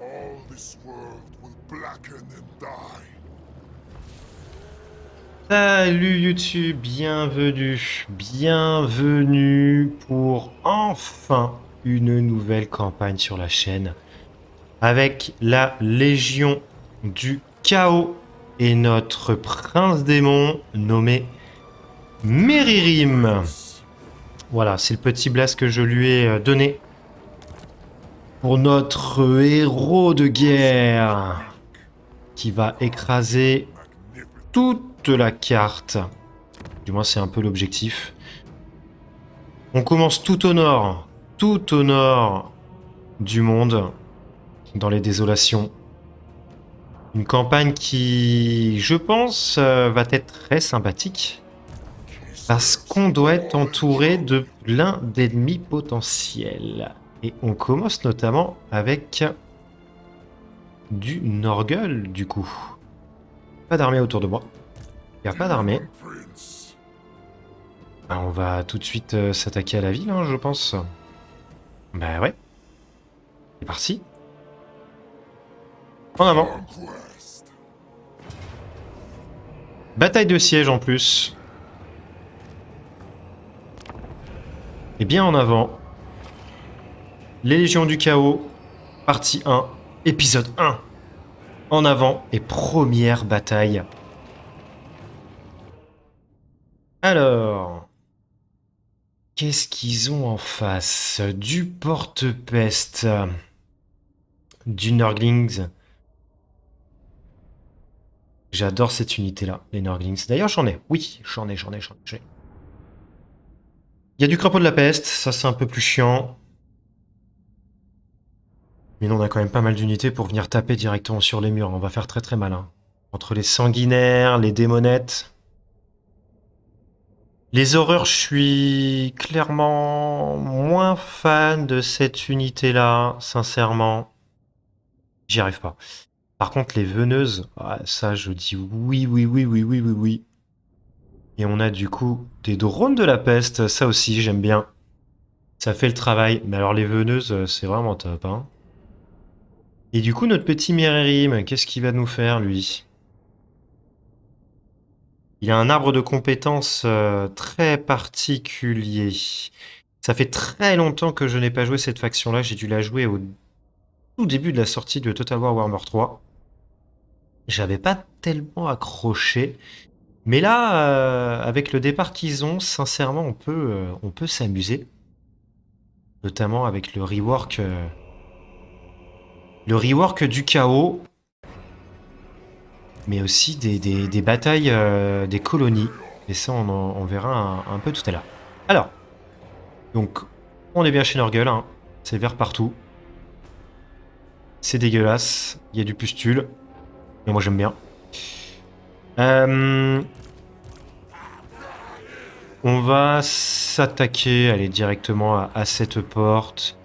All this world will blacken and die. Salut YouTube, bienvenue pour enfin une nouvelle campagne sur la chaîne avec la Légion du Chaos et notre prince démon nommé Méririm. Voilà, c'est le petit blast que je lui ai donné pour notre héros de guerre qui va écraser toute la carte. Du moins, c'est un peu l'objectif. On commence tout au nord du monde, dans les désolations. Une campagne qui, je pense, va être très sympathique. Parce qu'on doit être entouré de plein d'ennemis potentiels. Et on commence notamment avec du Norgul, du coup. Pas d'armée autour de moi. Il n'y a pas d'armée. Ah, on va tout de suite s'attaquer à la ville, hein, je pense. Bah ouais. C'est parti. En avant. Bataille de siège en plus. Et bien en avant. Les Légions du Chaos, partie 1, épisode 1. En avant et première bataille. Alors, qu'est-ce qu'ils ont en face? Du porte-peste, du Nurglings. J'adore cette unité-là, les Nurglings. D'ailleurs, j'en ai. Oui, j'en ai. Il y a du crapaud de la peste, ça c'est un peu plus chiant. Mais non, on a quand même pas mal d'unités pour venir taper directement sur les murs. On va faire très très mal. Hein. Entre les sanguinaires, les démonettes... Les horreurs, je suis clairement moins fan de cette unité-là, sincèrement. J'y arrive pas. Par contre, les veneuses, ça, je dis oui. Et on a du coup des drones de la peste, ça aussi, j'aime bien. Ça fait le travail. Mais alors, les veneuses, c'est vraiment top, hein. Et du coup, notre petit Méririm, qu'est-ce qu'il va nous faire, lui ? Il a un arbre de compétences très particulier. Ça fait très longtemps que je n'ai pas joué cette faction-là. J'ai dû la jouer au tout début de la sortie de Total War Warhammer 3. J'avais pas tellement accroché. Mais là, avec le départ qu'ils ont, sincèrement, on peut s'amuser. Notamment avec le rework du chaos. Mais aussi des batailles des colonies. Et ça, on verra un peu tout à l'heure. Alors, donc, on est bien chez Nurgle, hein. C'est vert partout. C'est dégueulasse, il y a du pustule. Mais moi j'aime bien. On va s'attaquer, aller directement à cette porte.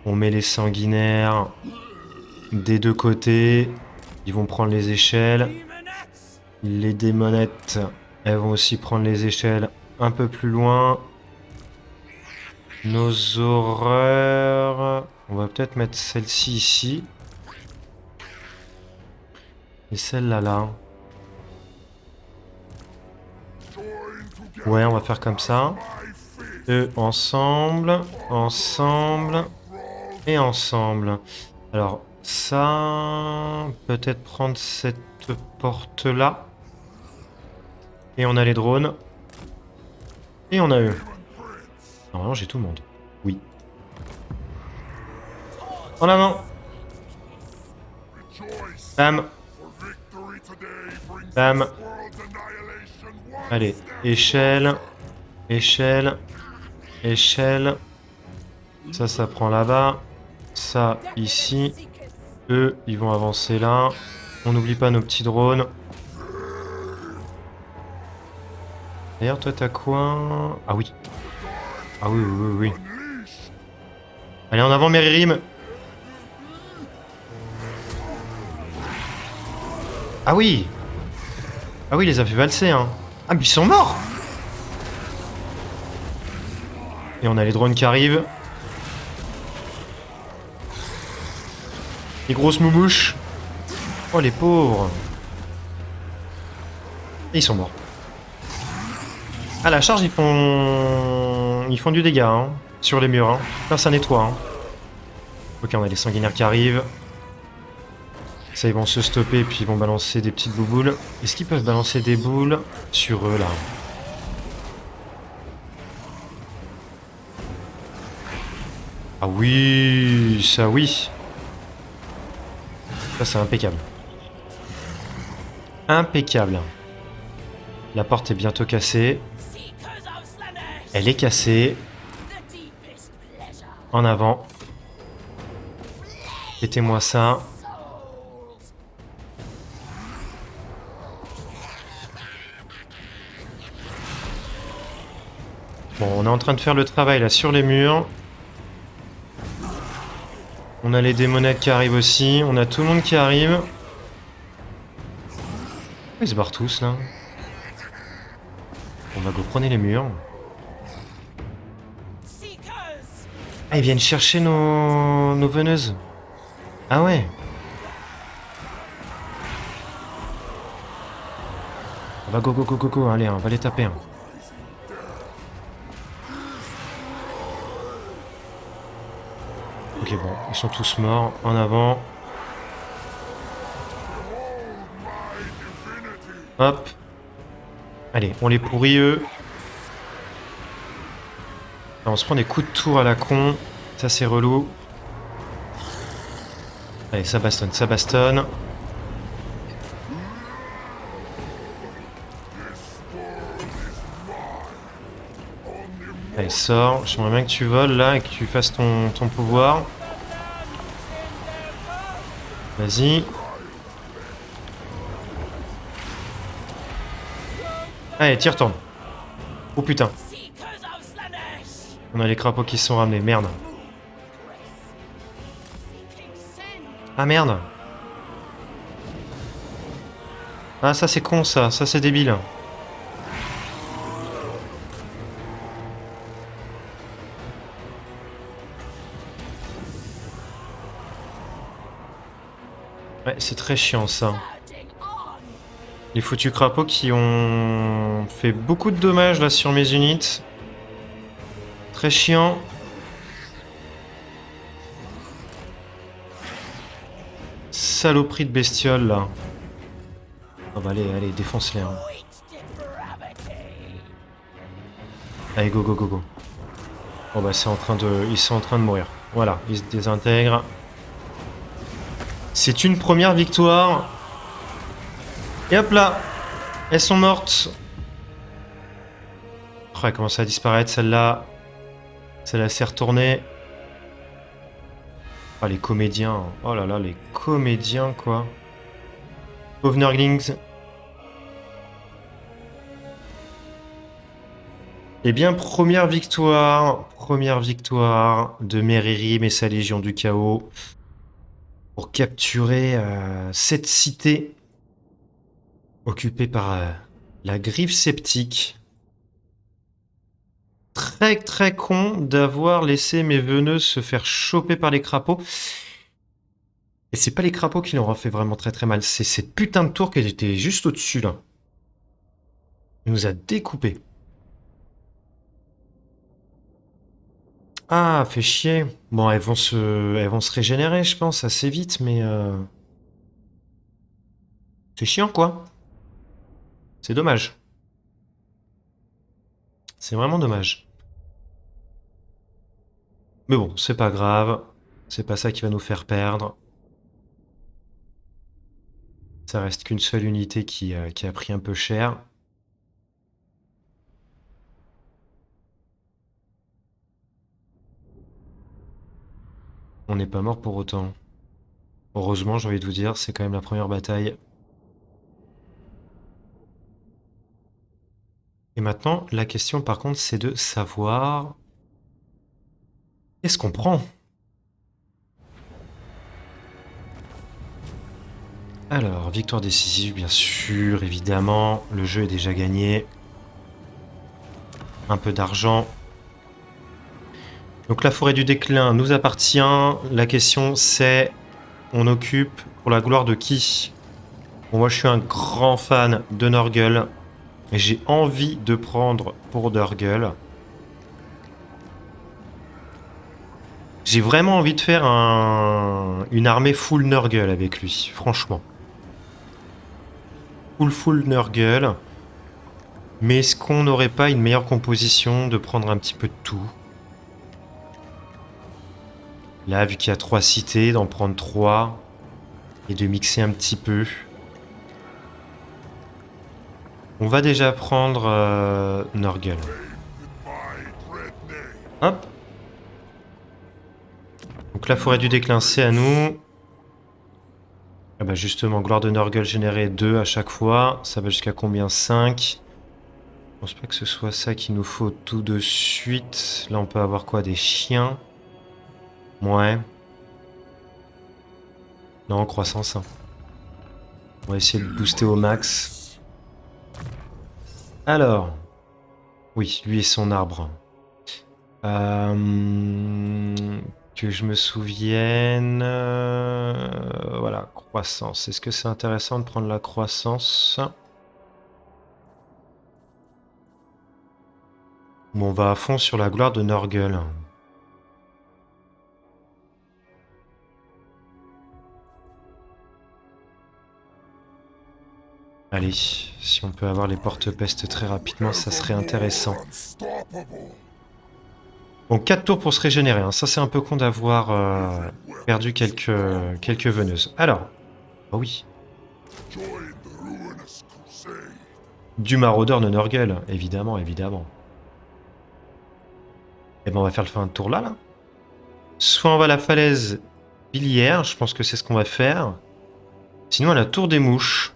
On met les sanguinaires des deux côtés. Ils vont prendre les échelles. Les démonettes, elles vont aussi prendre les échelles un peu plus loin. Nos horreurs... On va peut-être mettre celle-ci ici. Et celle-là, là. Ouais, on va faire comme ça. Eux, ensemble, et ensemble. Alors, ça... Peut-être prendre cette porte-là. Et on a les drones. Et on a eux. Normalement, j'ai tout le monde. Oui. En avant. Bam. Bam. Allez, échelle. Ça prend là-bas. Ça, ici. Eux, ils vont avancer là. On n'oublie pas nos petits drones. D'ailleurs, toi, t'as quoi? Ah oui. Ah oui. Allez, en avant, Méririm. Ah oui. Ah oui, il les a fait valser, hein. Ah, mais ils sont morts. Et on a les drones qui arrivent. Les grosses moumouches. Oh, les pauvres. Et ils sont morts. À la charge, ils font du dégât, hein, sur les murs. Hein. Là, ça nettoie. Hein. Ok, on a les sanguinaires qui arrivent. Ça, ils vont se stopper, puis ils vont balancer des petites bouboules. Est-ce qu'ils peuvent balancer des boules sur eux, là? Ah oui, ça oui. Ça, c'est impeccable. Impeccable. La porte est bientôt cassée. Elle est cassée. En avant. Mettez-moi ça. Bon, on est en train de faire le travail là sur les murs. On a les démonettes qui arrivent aussi. On a tout le monde qui arrive. Ils se barrent tous là. On va go prenez les murs. Ah, ils viennent chercher nos veneuses. Ah ouais. On va go go go go go. Allez, on va les taper. Hein. Ok, bon, ils sont tous morts. En avant. Hop. Allez, on les pourrit eux. Alors, on se prend des coups de tour à la con. Ça, c'est relou. Allez, ça bastonne, ça bastonne. Allez, sors. J'aimerais bien que tu voles là et que tu fasses ton pouvoir. Vas-y. Allez, t'y retournes. Oh putain. On a les crapauds qui se sont ramenés, merde. Ah merde. Ah ça c'est con ça c'est débile. Ouais, c'est très chiant ça. Les foutus crapauds qui ont fait beaucoup de dommages là sur mes unités. Très chiant. Saloperie de bestioles là. Ah bah allez, allez, défonce-les. Hein. Allez, go, go, go, go. Oh bah ils sont en train de mourir. Voilà, ils se désintègrent. C'est une première victoire. Et hop là, elles sont mortes. Oh, elle commence à disparaître celle-là. Celle-là s'est retournée. Ah, les comédiens. Oh là là, les comédiens, quoi. Pauvre Nurglings. Eh bien, première victoire de Meririm et sa Légion du Chaos pour capturer cette cité occupée par la Griffe Sceptique. Très très con d'avoir laissé mes veneuses se faire choper par les crapauds. Et c'est pas les crapauds qui l'ont fait vraiment très très mal, c'est cette putain de tour qui était juste au-dessus là. Il nous a découpé. Ah, fait chier. Bon, elles vont se régénérer, je pense, assez vite, mais c'est chiant quoi. C'est dommage. C'est vraiment dommage. Mais bon, c'est pas grave. C'est pas ça qui va nous faire perdre. Ça reste qu'une seule unité qui a pris un peu cher. On n'est pas mort pour autant. Heureusement, j'ai envie de vous dire, c'est quand même la première bataille. Et maintenant, la question par contre, c'est de savoir... Qu'est-ce qu'on prend? Alors, victoire décisive, bien sûr, évidemment. Le jeu est déjà gagné. Un peu d'argent. Donc la forêt du déclin nous appartient. La question c'est... on occupe pour la gloire de qui? Bon, moi je suis un grand fan de Nurgle. Et j'ai envie de prendre pour Nurgle. J'ai vraiment envie de faire une armée full Nurgle avec lui, franchement. Full Nurgle. Mais est-ce qu'on n'aurait pas une meilleure composition de prendre un petit peu de tout? Là, vu qu'il y a 3 cités, d'en prendre 3 et de mixer un petit peu. On va déjà prendre Nurgle. Hop. Donc la forêt du déclin, c'est à nous. Ah bah justement, gloire de Nurgle générée 2 à chaque fois. Ça va jusqu'à combien? 5. Je pense pas que ce soit ça qu'il nous faut tout de suite. Là, on peut avoir quoi? Des chiens? Ouais. Non, croissance. Hein. On va essayer de booster au max. Alors. Oui, lui et son arbre. Que je me souvienne... voilà, croissance. Est-ce que c'est intéressant de prendre la croissance? Bon, on va à fond sur la gloire de Nurgle. Allez, si on peut avoir les porte-pestes très rapidement, ça serait intéressant. Bon, 4 tours pour se régénérer. Hein. Ça, c'est un peu con d'avoir perdu quelques veneuses. Alors, oh oui. Du maraudeur de Nurgle, évidemment, évidemment. Et ben, on va faire le fin de tour là. Soit on va à la falaise biliaire, je pense que c'est ce qu'on va faire. Sinon, à la tour des mouches.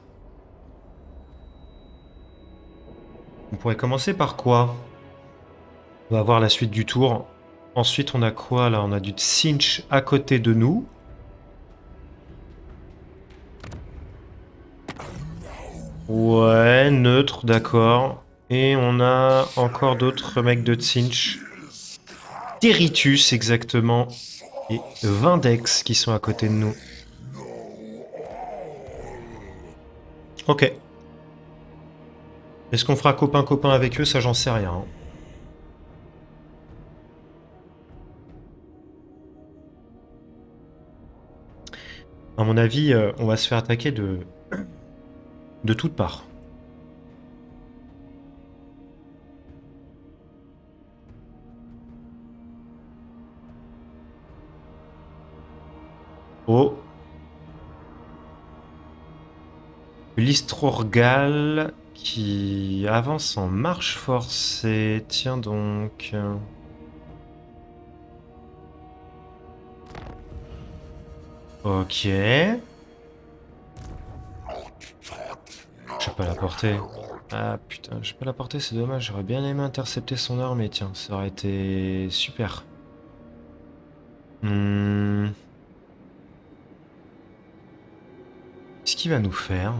On pourrait commencer par quoi? On va voir la suite du tour. Ensuite, on a quoi là? On a du Tzeentch à côté de nous. Ouais, neutre, d'accord. Et on a encore d'autres mecs de Tzeentch. Territus, exactement. Et Vindex qui sont à côté de nous. Ok. Est-ce qu'on fera copain-copain avec eux? Ça, j'en sais rien. Hein. À mon avis, on va se faire attaquer de toutes parts. Oh. Listrorgal qui avance en marche forcée. Tiens donc. Ok. Je vais pas la porter. Ah putain, je vais pas la porter, c'est dommage. J'aurais bien aimé intercepter son armée, tiens. Ça aurait été super. Qu'est-ce qu'il va nous faire?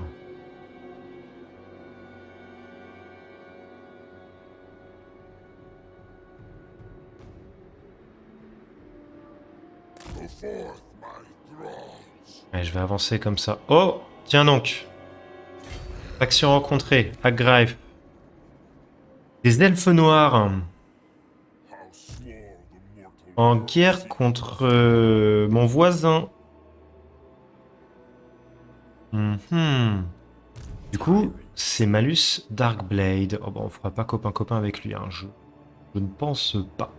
Ouais, je vais avancer comme ça. Oh! Tiens donc! Action rencontrée. Agrive. Des elfes noirs. En guerre contre mon voisin. Du coup, c'est Malus Darkblade. Oh bah on fera pas copain-copain avec lui. Hein. Je ne pense pas.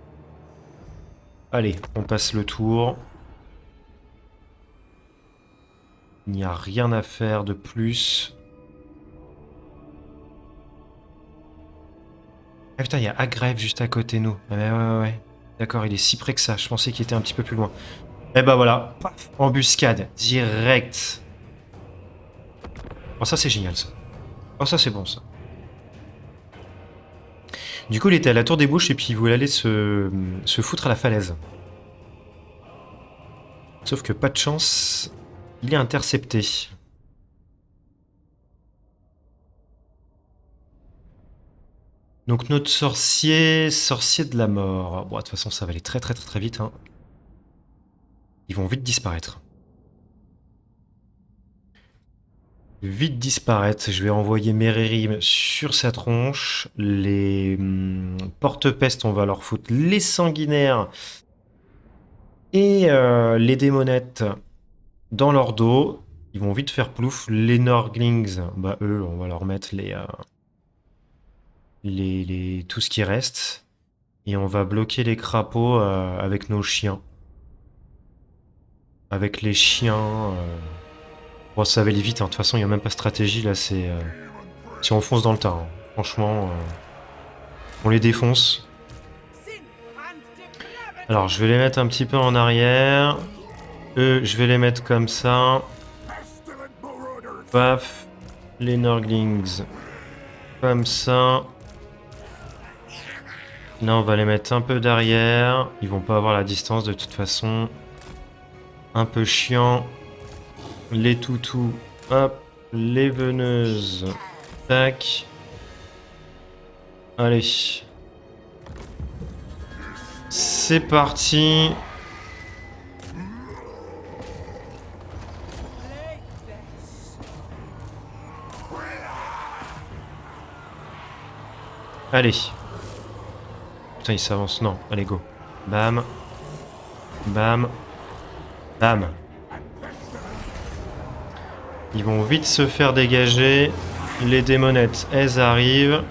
Allez, on passe le tour. Il n'y a rien à faire de plus. Ah putain, il y a Agrive juste à côté de nous. Ah, ouais. D'accord, il est si près que ça. Je pensais qu'il était un petit peu plus loin. Et bah voilà. Paf, embuscade. Direct. Oh, ça c'est génial ça. Oh, ça c'est bon ça. Du coup, il était à la tour des bouches et puis il voulait aller se foutre à la falaise. Sauf que pas de chance, il est intercepté. Donc notre sorcier de la mort. Bon, de toute façon, ça va aller très vite. Hein. Ils vont vite disparaître. vite disparaître. Je vais envoyer Mererim sur sa tronche. Les porte-peste, on va leur foutre les sanguinaires et les démonettes dans leur dos. Ils vont vite faire plouf. Les Norglings, bah eux, on va leur mettre tout ce qui reste. Et on va bloquer les crapauds avec nos chiens. Avec les chiens... Bon, ça va aller vite, hein. De toute façon, il n'y a même pas de stratégie, là, c'est... Si on fonce dans le tas, hein. Franchement, on les défonce. Alors, je vais les mettre un petit peu en arrière. Eux, je vais les mettre comme ça. Paf. Les Norglings. Comme ça. Là, on va les mettre un peu derrière. Ils vont pas avoir la distance, de toute façon. Un peu chiant. Les toutous. Hop. Les veneuses. Tac. Allez. C'est parti. Allez. Putain, il s'avance. Non, allez, go. Bam. Bam. Bam. Ils vont vite se faire dégager. Les démonettes, elles arrivent.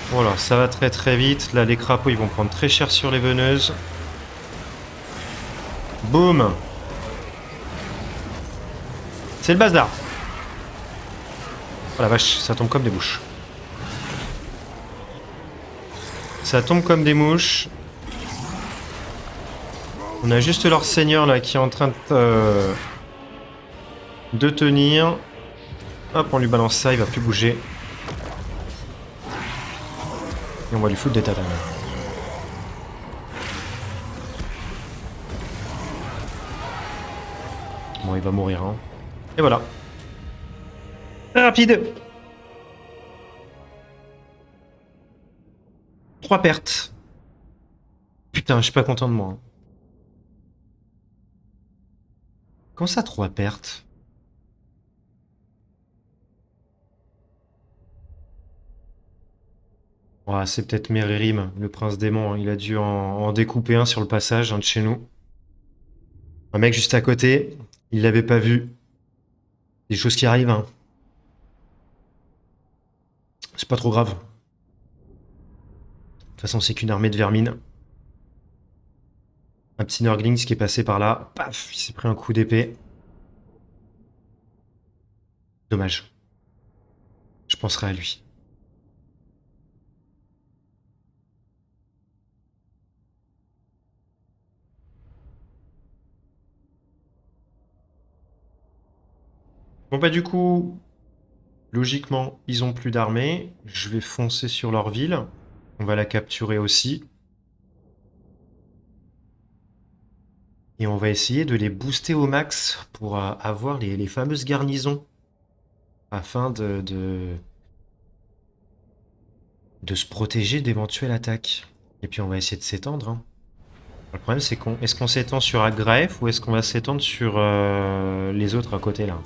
Voilà, ça va très très vite. Là, les crapauds, ils vont prendre très cher sur les veneuses. Boum. C'est le bazar. Oh la vache, ça tombe comme des mouches. Ça tombe comme des mouches. On a juste leur seigneur là qui est en train de tenir. Hop, on lui balance ça, il va plus bouger. Et on va lui foutre des tatanes. Bon, il va mourir, hein. Et voilà. Rapide. 3 pertes. Putain, je suis pas content de moi, hein. Comment ça, 3 pertes? Ouais, c'est peut-être Mererim, le prince démon, hein. Il a dû en découper un sur le passage, un de chez nous. Un mec juste à côté, il l'avait pas vu. Des choses qui arrivent, hein. C'est pas trop grave. De toute façon, c'est qu'une armée de vermines. Un petit Nurglings qui est passé par là. Paf, il s'est pris un coup d'épée. Dommage. Je penserai à lui. Bon bah du coup, logiquement, ils ont plus d'armée. Je vais foncer sur leur ville. On va la capturer aussi. Et on va essayer de les booster au max pour avoir les fameuses garnisons. Afin de se protéger d'éventuelles attaques. Et puis on va essayer de s'étendre, hein. Le problème c'est est-ce qu'on s'étend sur Agraef ou est-ce qu'on va s'étendre sur les autres à côté là?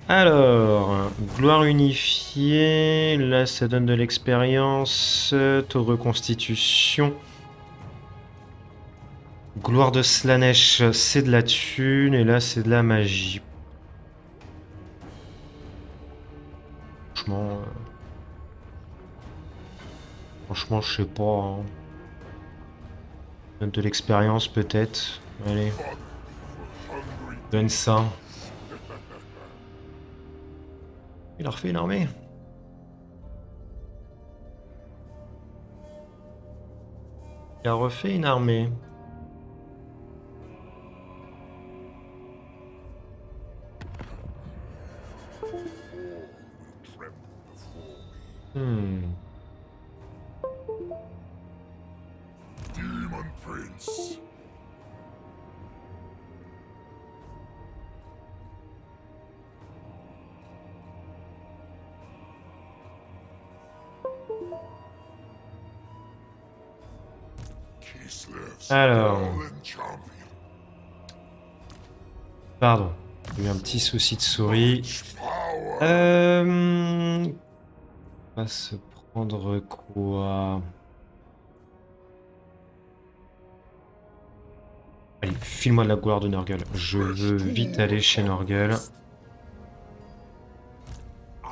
Alors, gloire unifiée, là ça donne de l'expérience, taux de reconstitution. Gloire de Slanesh, c'est de la thune, et là c'est de la magie. Franchement, je sais pas, hein. Donne de l'expérience peut-être. Allez, donne ça. Il a refait une armée. Il a refait une armée. Hmm. Demon Prince. Kislev, Alors, fallen champion. Pardon. J'ai eu un petit souci de souris. Power. On va se prendre quoi? Allez, file-moi de la gloire de Nurgle. Je veux vite aller chez Nurgle.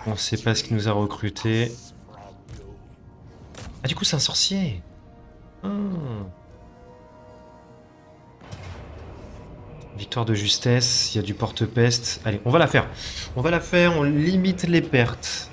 On sait pas ce qu'il nous a recruté. Ah, du coup, c'est un sorcier. Ah. Victoire de justesse, il y a du porte-peste. Allez, on va la faire. On va la faire, on limite les pertes.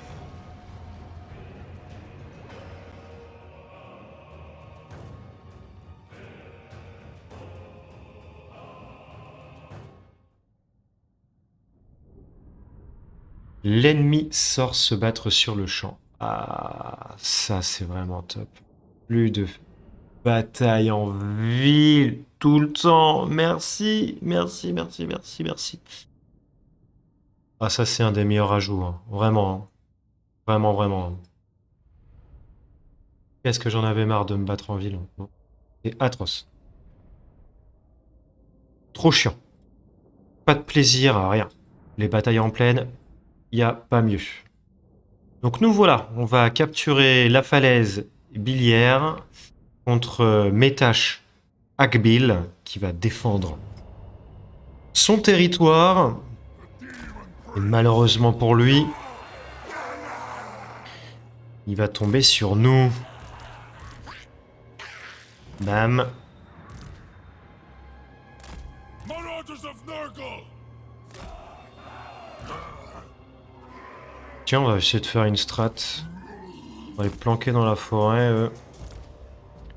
L'ennemi sort se battre sur le champ. Ah, ça c'est vraiment top. Plus de bataille en ville tout le temps. Merci, merci, merci, merci, merci. Ah, ça c'est un des meilleurs ajouts, hein. Vraiment, hein. Vraiment, vraiment, hein. Qu'est-ce que j'en avais marre de me battre en ville. Hein. C'est atroce. Trop chiant. Pas de plaisir, rien. Les batailles en plaine, il n'y a pas mieux. Donc nous voilà, on va capturer la falaise biliaire contre Métache Akbil, qui va défendre son territoire. Et malheureusement pour lui, il va tomber sur nous. Bam. Marauders of Nurgle. Tiens, on va essayer de faire une strat. On va les planquer dans la forêt, eux.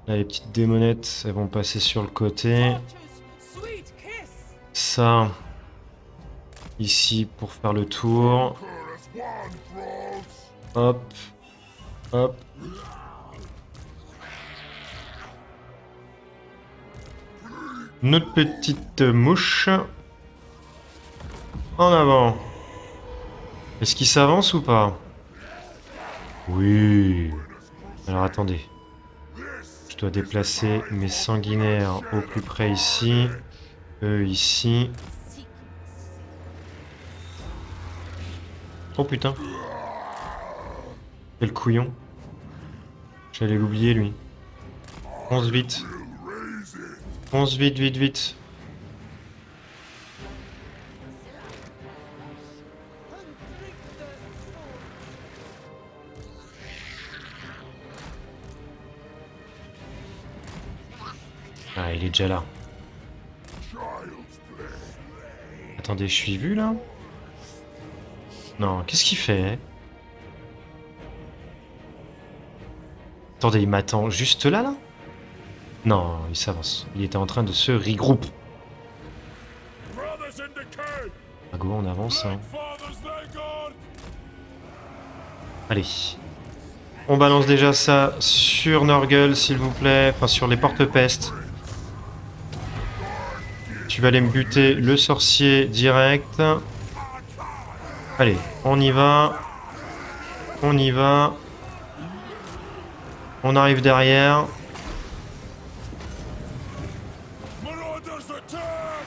Là, les petites démonettes, elles vont passer sur le côté. Ça, ici, pour faire le tour. Chorus one, trolls. Hop. Hop. Notre petite mouche. En avant. Est-ce qu'il s'avance ou pas? Oui. Alors attendez. Je dois déplacer mes sanguinaires au plus près ici. Eux ici. Oh putain. Quel couillon. J'allais l'oublier lui. Fonce vite. Fonce vite, vite, vite. Ah, il est déjà là. Attendez, je suis vu là? Non, qu'est-ce qu'il fait? Attendez, il m'attend juste là, là? Non, il s'avance. Il était en train de se regrouper. Brothers in decay. Ah, go, on avance. Hein. Fathers they gone. Allez. On balance déjà ça sur Nurgle, s'il vous plaît. Enfin, sur les porte-pestes. Tu vas aller me buter le sorcier direct. Allez, on y va. On y va. On arrive derrière. Marauders attack.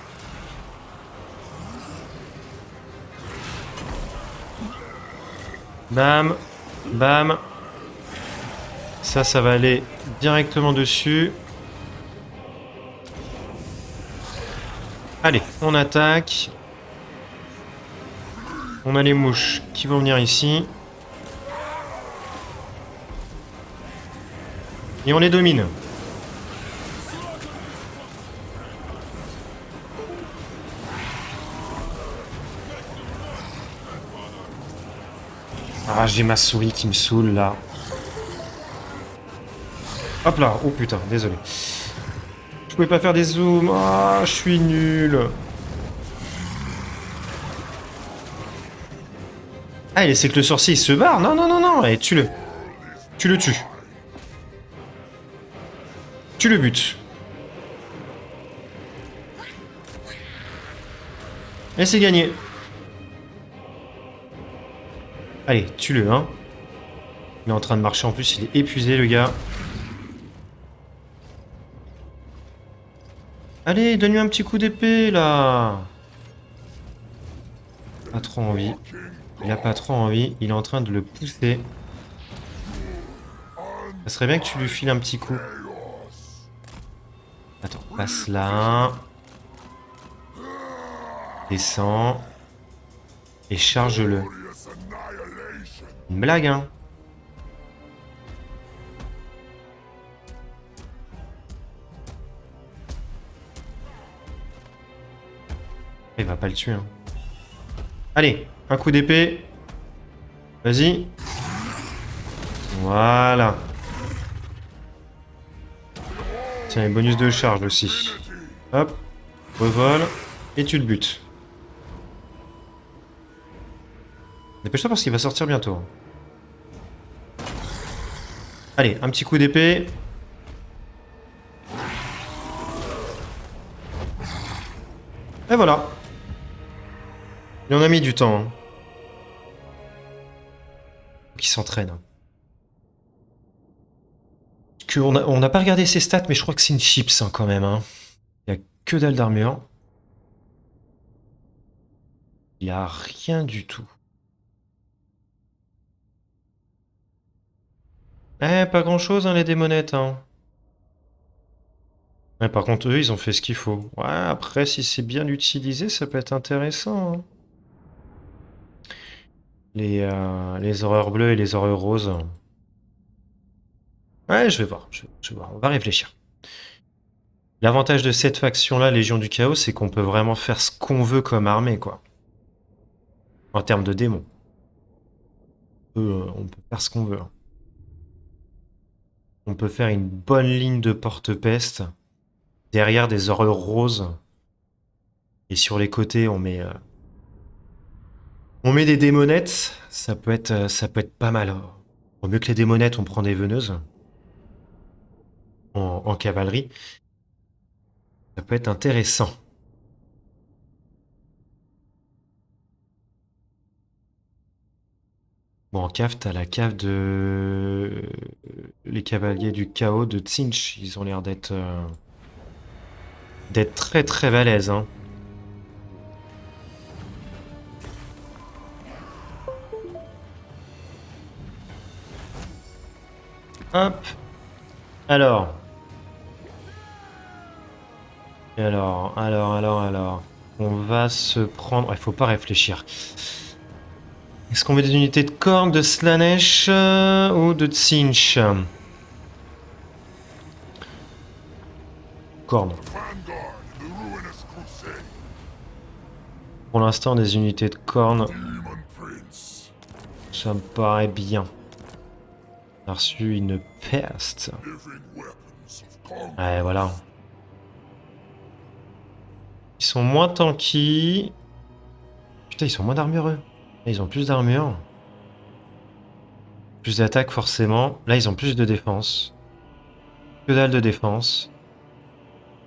Bam. Bam. Ça va aller directement dessus. Allez, on attaque. On a les mouches qui vont venir ici. Et on les domine. Ah, j'ai ma souris qui me saoule là. Hop là, oh putain, désolé. Je pouvais pas faire des zooms. Ah, je suis nul. Ah, et c'est que le sorcier il se barre. Non, non, non, non. Allez, tue-le. Tu le tues. Tu le butes. Et c'est gagné. Allez, tue-le, hein. Il est en train de marcher en plus, il est épuisé, le gars. Allez, donne-lui un petit coup d'épée, là. pas trop envie. Il a pas trop envie. Il est en train de le pousser. Ça serait bien que tu lui files un petit coup. Attends, passe là. Descends. Et charge-le. Glorious annihilation. Une blague, hein? Il va pas le tuer, hein. Allez, un coup d'épée. Vas-y. Voilà. Tiens, les bonus de charge aussi. Hop, revol. Et tu le butes. Dépêche-toi parce qu'il va sortir bientôt. Allez, un petit coup d'épée. Et voilà. Il en a mis du temps. Hein. Faut qu'il s'entraîne. On n'a pas regardé ses stats, mais je crois que c'est une chips hein, quand même. Hein. Il n'y a que dalle d'armure. Il n'y a rien du tout. Eh, pas grand chose, hein, les démonettes. Hein. Ouais, par contre, eux, ils ont fait ce qu'il faut. Ouais, après, si c'est bien utilisé, ça peut être intéressant. Hein. Les horreurs bleues et les horreurs roses. Ouais, je vais voir. Je vais voir. On va réfléchir. L'avantage de cette faction-là, Légion du Chaos, c'est qu'on peut vraiment faire ce qu'on veut comme armée, quoi. En termes de démons. On peut faire ce qu'on veut. Hein. On peut faire une bonne ligne de porte-peste. Derrière des horreurs roses. Et sur les côtés, on met des démonettes. Ça peut être pas mal. Au mieux que les démonettes, on prend des veneuses. En cavalerie. Ça peut être intéressant. Bon, en cave, t'as la cave de... Les cavaliers du chaos de Tzinch. Ils ont l'air d'être très très balèzes. Hein. Hop. Alors. Alors. On va se prendre... Il faut pas réfléchir. Est-ce qu'on met des unités de Korg, de Slanesh ou de Tzinch? Korn. Vanguard in the ruinous crusade. Pour l'instant, des unités de Korn, Demon Prince. ça me paraît bien. On a reçu une peste. Living weapons of conquest. Ouais, voilà. Ils sont moins tanky. Putain, ils sont moins d'armureux. Là, ils ont plus d'armure. Plus d'attaque, forcément. Là, ils ont plus de défense. Que dalle de défense.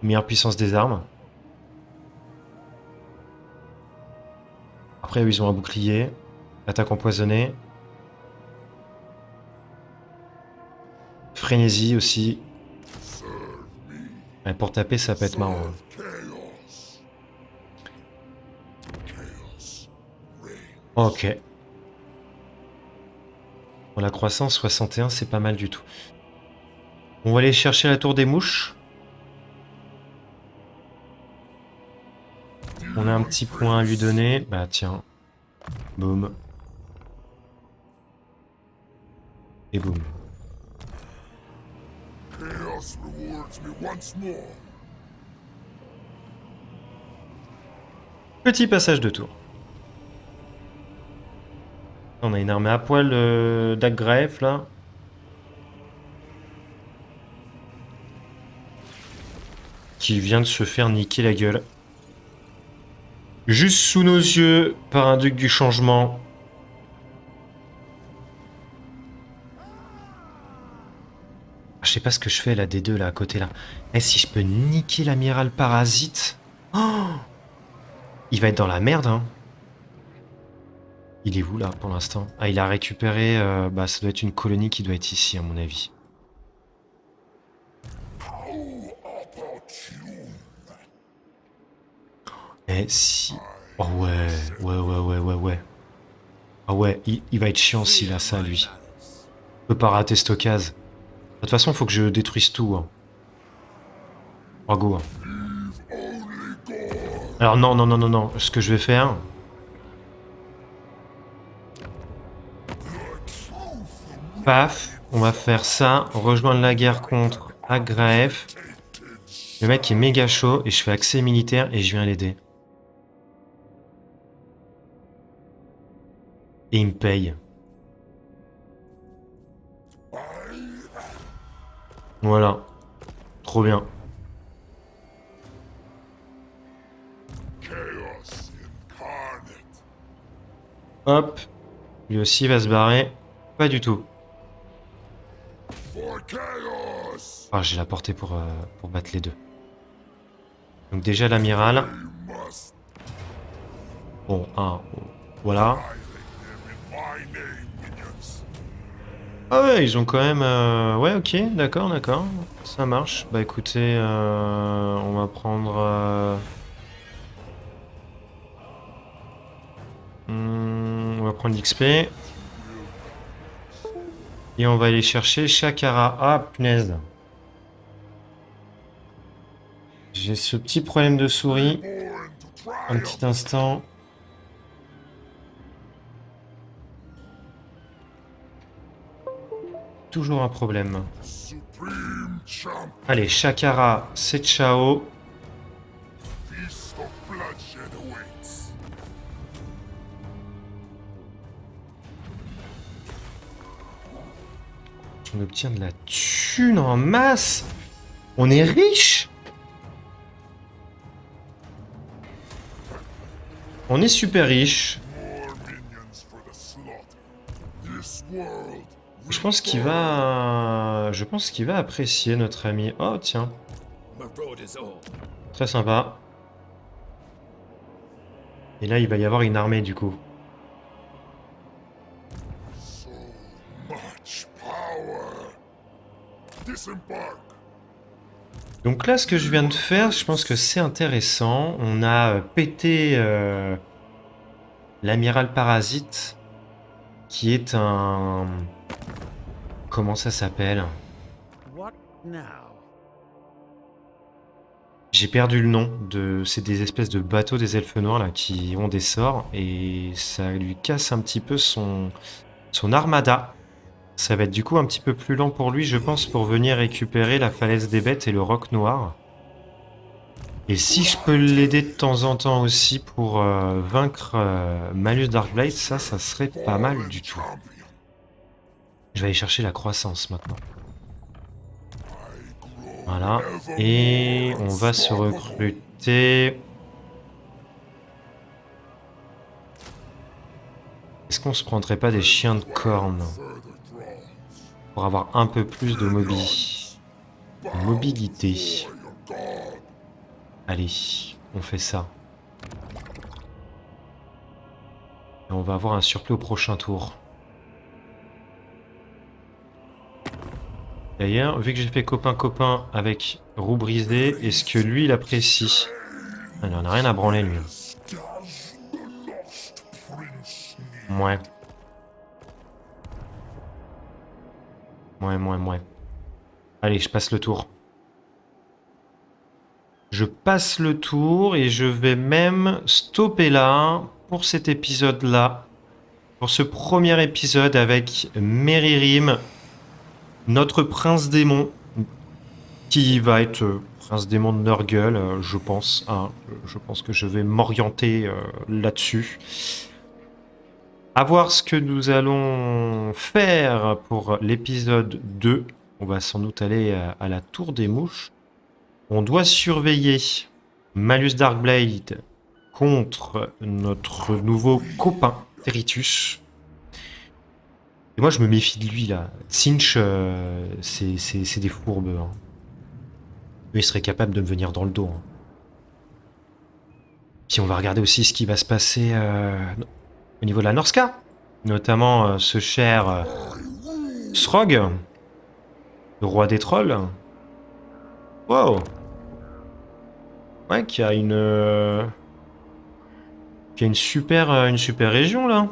Meilleure puissance des armes. Après, eux, ils ont un bouclier. Attaque empoisonnée. Frénésie aussi. Serve me. Ouais, pour taper, ça peut être marrant. Hein. Chaos. Chaos. Reign. Ok. Pour la croissance, 61, c'est pas mal du tout. On va aller chercher la tour des mouches. On a un petit point à lui donner. Bah tiens. Boum. Et boum. Chaos rewards me once more. Petit passage de tour. On a une armée à poil d'Aggraef là. Qui vient de se faire niquer la gueule. Juste sous nos yeux par un duc du changement. Je sais pas ce que je fais là des deux là à côté là. Eh si je peux niquer l'amiral parasite. Oh, il va être dans la merde hein. Il est où là pour l'instant? Ah il a récupéré, bah ça doit être une colonie qui doit être ici à mon avis. How opportune. Eh si... Oh ouais, ouais. Ah ouais, il va être chiant s'il a ça, lui. Je peux pas rater cette occasion. De toute façon, faut que je détruise tout. Hein. Oh, go. Hein. Alors non. Ce que je vais faire... Paf, on va faire ça. Rejoindre la guerre contre Agraef. Le mec est méga chaud et je fais accès militaire et je viens l'aider. Et il me paye. Voilà. Trop bien. Chaos incarnate. Hop. Lui aussi va se barrer. Pas du tout. For chaos. Ah, j'ai la portée pour battre les deux. Donc déjà l'amiral. We must Bon, un. Voilà. annihilate them in my name, minions. Ah ouais, ils ont quand même... Ouais, ok, d'accord. Ça marche. Bah écoutez, on va prendre... on va prendre l'XP. Et on va aller chercher Shakara. Ah, punaise. J'ai ce petit problème de souris. Born to Un triumph. petit instant. Toujours un problème. Supreme champ. Allez, Shakara, c'est ciao. Feast of bloodshed awaits. On obtient de la thune en masse. On est riche. On est super riche. More minions for the slaughter. This world. Je pense qu'il va apprécier notre ami. Oh tiens, très sympa. Et là, il va y avoir une armée du coup. So much power. Disembark. Donc là, ce que je viens de faire, je pense que c'est intéressant. On a pété l'amiral Parasite, qui est un... Comment ça s'appelle? What now? J'ai perdu le nom. C'est des espèces de bateaux des elfes noirs là, qui ont des sorts, et ça lui casse un petit peu son armada. Ça va être du coup un petit peu plus lent pour lui, je pense, pour venir récupérer la falaise des bêtes et le roc noir. Et si je peux l'aider de temps en temps aussi pour vaincre Malus Darkblade, ça serait pas mal du tout. Champion. Je vais aller chercher la croissance maintenant. I grow Voilà. ever Et more on va se unstoppable. recruter... Est-ce qu'on se prendrait pas des chiens de corne Further thrones. pour avoir un peu plus de Bow mobilité? before your god. Allez, on fait ça. Et on va avoir un surplus au prochain tour. D'ailleurs, vu que j'ai fait copain-copain avec Roue Brisée, est-ce que lui, il apprécie? Ah, il en a rien à branler, lui. Does the lost prince need Ouais. Ouais. Allez, je passe le tour. Je passe le tour et je vais même stopper là pour cet épisode-là. Pour ce premier épisode avec Meririm, notre prince démon, qui va être prince démon de Nurgle, je pense. Hein. Je pense que je vais m'orienter là-dessus. À voir ce que nous allons faire pour l'épisode 2. On va sans doute aller à la tour des mouches. On doit surveiller Malus Darkblade contre notre nouveau copain, Teritus. Et moi, je me méfie de lui, là. Tzinch, c'est des fourbes. Hein. Eux, ils seraient capables de me venir dans le dos. Hein. Puis on va regarder aussi ce qui va se passer au niveau de la Norska. Notamment ce cher Srog, le roi des trolls. Wow. Ouais, qui a Il y a une super région là.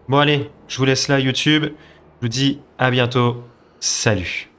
Bon allez, je vous laisse là YouTube. Je vous dis à bientôt. Salut.